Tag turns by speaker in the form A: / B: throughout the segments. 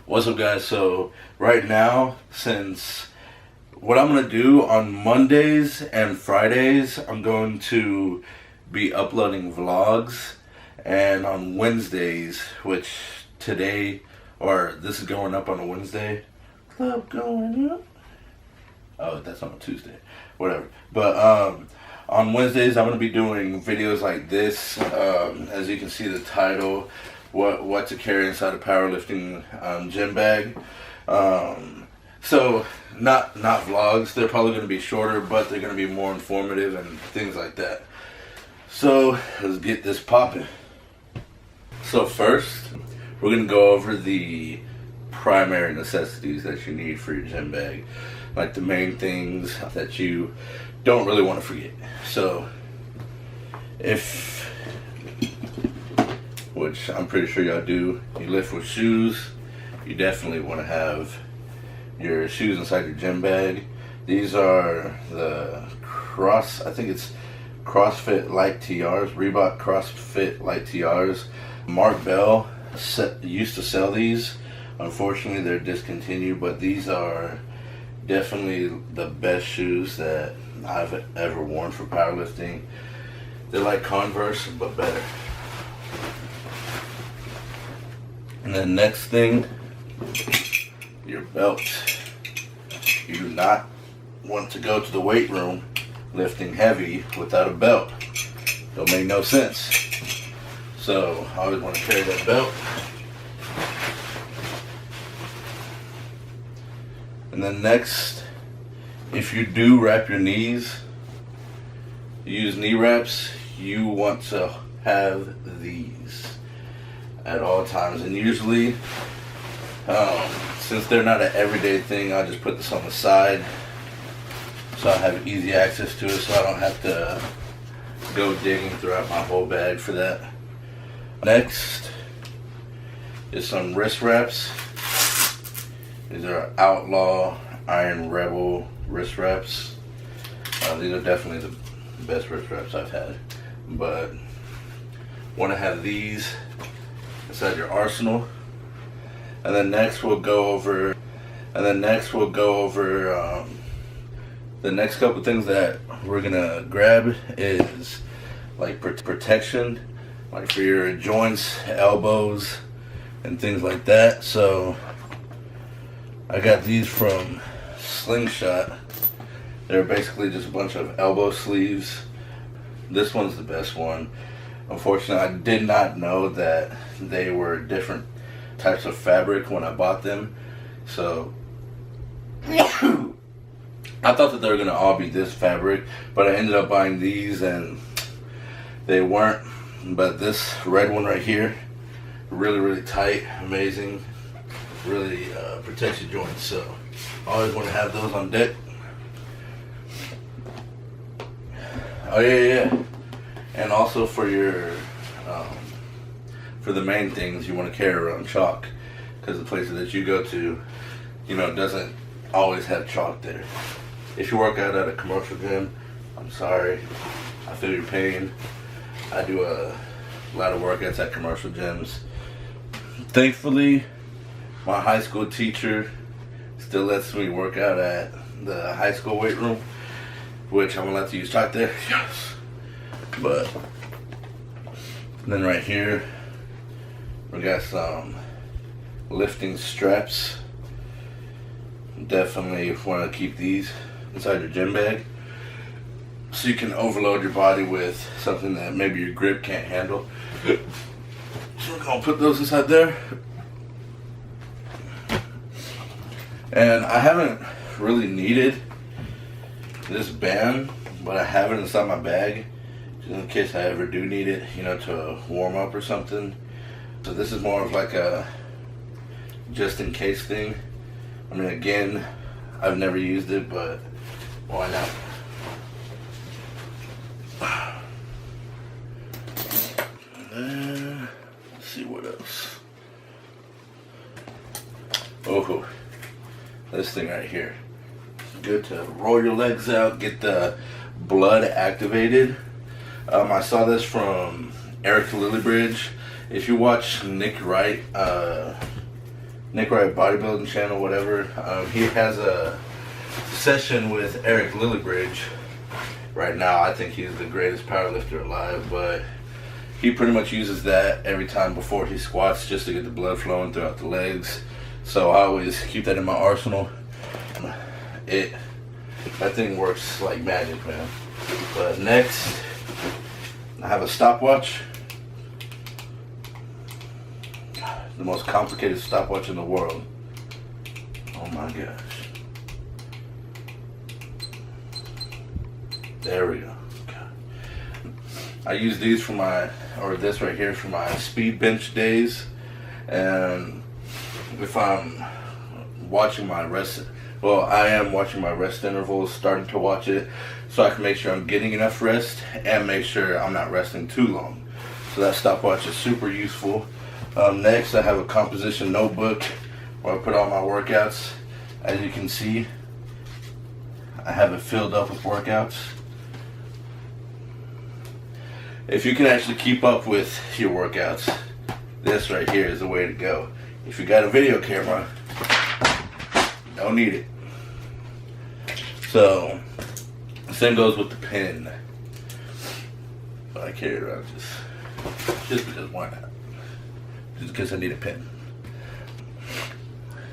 A: What's up, guys? So right now, since what I'm gonna do on Mondays and Fridays, I'm going to be uploading vlogs, and on Wednesdays, which today, or this is going up on a Wednesday. Club going up. Oh, that's on a Tuesday. Whatever. But on Wednesdays, I'm gonna be doing videos like this. As you can see, the title. What to carry inside a powerlifting gym bag. So not vlogs. They're probably going to be shorter, but they're going to be more informative and things like that. So let's get this popping. So first, we're going to go over the primary necessities that you need for your gym bag, like the main things that you don't really want to forget. So which I'm pretty sure y'all do, you lift with shoes, you definitely want to have your shoes inside your gym bag. These are the I think it's CrossFit Light TRs, Reebok CrossFit Light TRs. Mark Bell used to sell these. Unfortunately, they're discontinued, but these are definitely the best shoes that I've ever worn for powerlifting. They're like Converse, but better. And then next thing, your belt. You do not want to go to the weight room lifting heavy without a belt. Don't make no sense. So I always want to carry that belt. And then next, if you do wrap your knees, use knee wraps, you want to have these at all times. And usually, since they're not an everyday thing, I'll just put this on the side so I have easy access to it, so I don't have to go digging throughout my whole bag for that. Next is some wrist wraps. These are Outlaw Iron Rebel wrist wraps. These are definitely the best wrist wraps I've had, but want to have these inside your arsenal. And then next we'll go over the next couple things that we're gonna grab is like protection, like for your joints, elbows, and things like that. So I got these from Slingshot. They're basically just a bunch of elbow sleeves. This one's the best one. Unfortunately, I did not know that they were different types of fabric when I bought them. So I thought that they were going to all be this fabric, but I ended up buying these and they weren't. But this red one right here, really, really tight, amazing, really protects your joints. So I always want to have those on deck. Oh yeah. And also for your, for the main things, you want to carry around chalk, because the places that you go to, doesn't always have chalk there. If you work out at a commercial gym, I'm sorry, I feel your pain. I do a lot of workouts at commercial gyms. Thankfully, my high school teacher still lets me work out at the high school weight room, which I'm allowed to use chalk there. Yes. But then right here, we got some lifting straps. Definitely want to keep these inside your gym bag so you can overload your body with something that maybe your grip can't handle. So we're gonna put those inside there. And I haven't really needed this band, but I have it inside my bag in case I ever do need it, to warm up or something. So this is more of like a just in case thing. I mean, again, I've never used it, but why not? Let's see what else. Oh, this thing right here. Good to roll your legs out, get the blood activated. I saw this from Eric Lillibridge. If you watch Nick Wright Nick Wright Bodybuilding Channel, whatever. He has a session with Eric Lillibridge right now. I think he's the greatest powerlifter alive, but he pretty much uses that every time before he squats just to get the blood flowing throughout the legs. So I always keep that in my arsenal. That thing works like magic, man. But next, I have a stopwatch. The most complicated stopwatch in the world. Oh my gosh. There we go. Okay. I use these for this right here for my speed bench days. And if I'm watching my rest, well, I am watching my rest intervals, starting to watch it, so I can make sure I'm getting enough rest and make sure I'm not resting too long. So that stopwatch is super useful. Next, I have a composition notebook where I put all my workouts. As you can see, I have it filled up with workouts. If you can actually keep up with your workouts, this right here is the way to go. If you got a video camera, don't need it. So, same goes with the pen. But I carry it around just because why not? Just because I need a pen.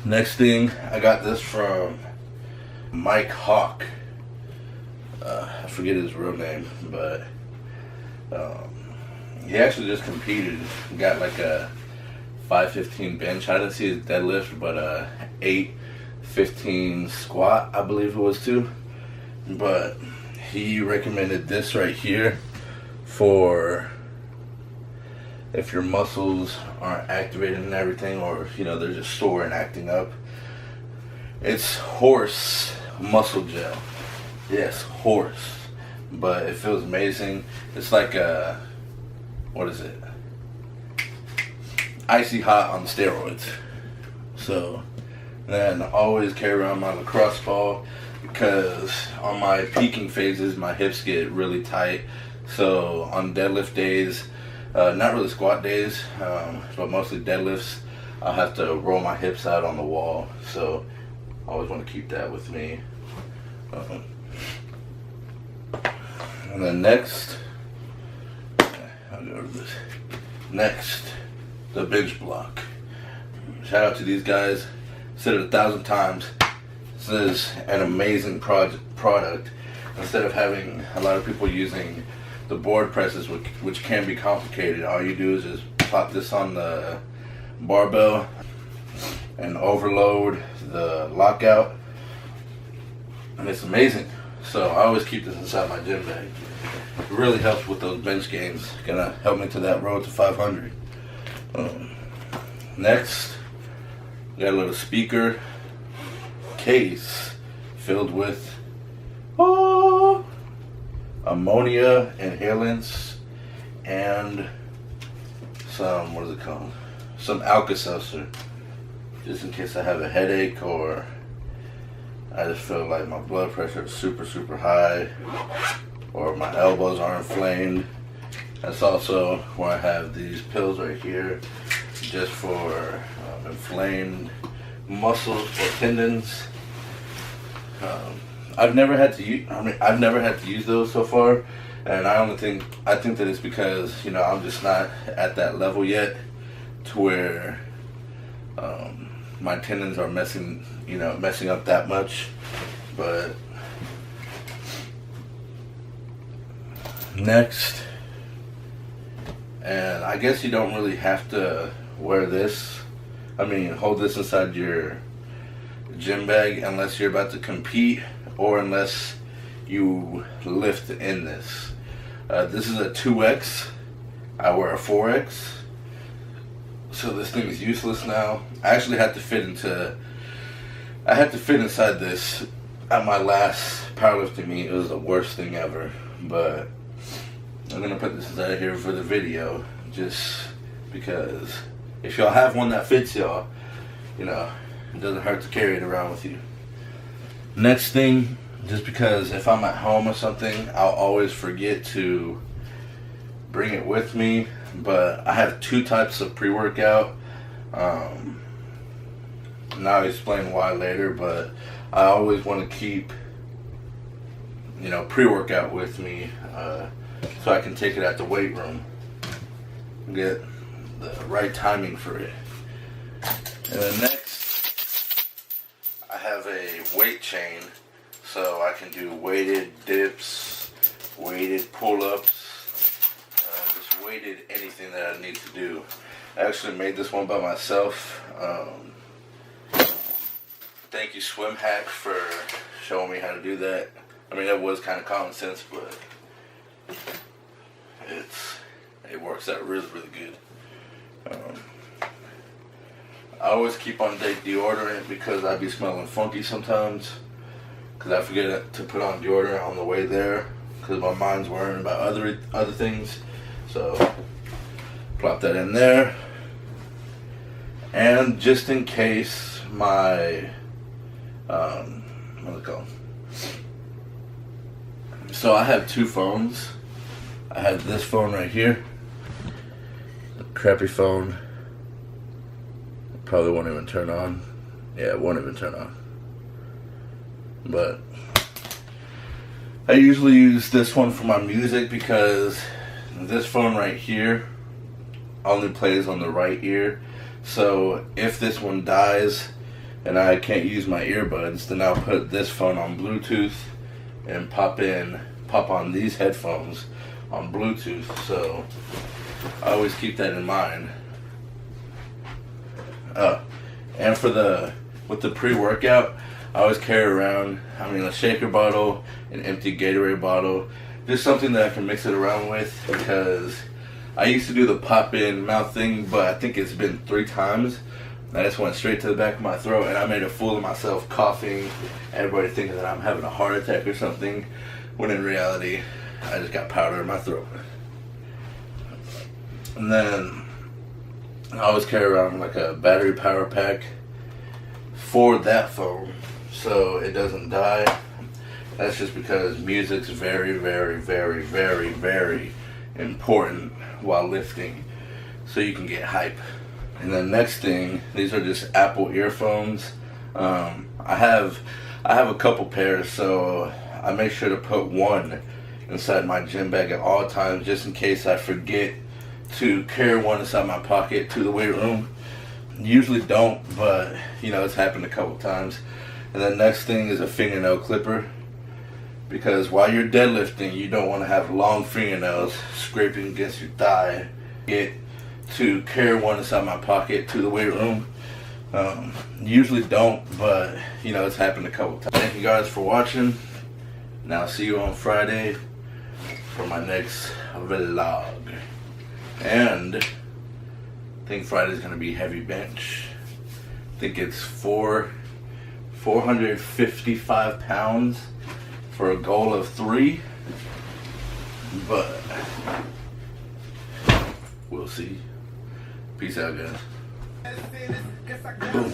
A: Next thing, I got this from Mike Hawk. I forget his real name, but he actually just competed. Got like a 515 bench. I didn't see his deadlift, but 815 squat, I believe it was too. But he recommended this right here for if your muscles aren't activated and everything, or they're just sore and acting up. It's horse muscle gel. Yes, horse. But it feels amazing. It's like what is it? Icy hot on steroids. So then I always carry around my lacrosse ball because on my peaking phases my hips get really tight. So on deadlift days, not really squat days, but mostly deadlifts, I'll have to roll my hips out on the wall. So I always want to keep that with me. And then next, I'll go over this. Next, the bench block. Shout out to these guys. Said it 1,000 times. This is an amazing product. Instead of having a lot of people using the board presses, which can be complicated, all you do is just plop this on the barbell and overload the lockout, and it's amazing. So I always keep this inside my gym bag. It really helps with those bench gains. Gonna help me to that road to 500. Next, got a little speaker case filled with ammonia inhalants and some, what is it called? Some Alka-Seltzer, just in case I have a headache or I just feel like my blood pressure is super, super high, or my elbows are inflamed. That's also where I have these pills right here, just for inflamed muscles or tendons. I've never had to use those so far, and I think that it's because I'm just not at that level yet to where my tendons are messing up that much. But next, and I guess you don't really have to wear this. Hold this inside your gym bag unless you're about to compete or unless you lift in this. This is a 2X. I wear a 4X. So this thing is useless now. I actually had to fit inside this at my last powerlifting meet. It was the worst thing ever. But I'm gonna put this inside here for the video, just because if y'all have one that fits y'all, it doesn't hurt to carry it around with you. Next thing, just because if I'm at home or something, I'll always forget to bring it with me. But I have 2 types of pre-workout. and I'll explain why later, but I always want to keep, you know, pre-workout with me so I can take it at the weight room and get the right timing for it. And then next, I have a weight chain, so I can do weighted dips, weighted pull-ups, just weighted anything that I need to do. I actually made this one by myself. Thank you, Swim Hack, for showing me how to do that. I mean, that was kind of common sense, but it works out really, really good. I always keep on deodorant because I be smelling funky sometimes, because I forget to put on deodorant on the way there because my mind's worrying about other things. So plop that in there, and just in case my what's it called? So I have two phones. I have this phone right here, a crappy phone. Probably won't even turn on. Yeah, it won't even turn on. But I usually use this one for my music because this phone right here only plays on the right ear. So if this one dies and I can't use my earbuds, then I'll put this phone on Bluetooth and pop on these headphones on Bluetooth. So I always keep that in mind. And with the pre-workout, I always carry around, a shaker bottle, an empty Gatorade bottle, just something that I can mix it around with, because I used to do the pop-in mouth thing, but I think it's been 3 times. I just went straight to the back of my throat, and I made a fool of myself, coughing, everybody thinking that I'm having a heart attack or something, when in reality, I just got powder in my throat. And then I always carry around like a battery power pack for that phone, so it doesn't die. That's just because music's very, very, very, very, very important while lifting, so you can get hype. And then next thing, these are just Apple earphones. I have a couple pairs, so I make sure to put one inside my gym bag at all times, just in case I forget to carry one inside my pocket to the weight room. Usually don't, but it's happened a couple times. And then next thing is a fingernail clipper, because while you're deadlifting, you don't want to have long fingernails scraping against your thigh. Get to carry one inside my pocket to the weight room. Usually don't, but it's happened a couple times. Thank you guys for watching, and I'll see you on Friday for my next vlog. And I think Friday's gonna be heavy bench. I think it's 455 pounds for a goal of 3, but we'll see. Peace out, guys. Boom.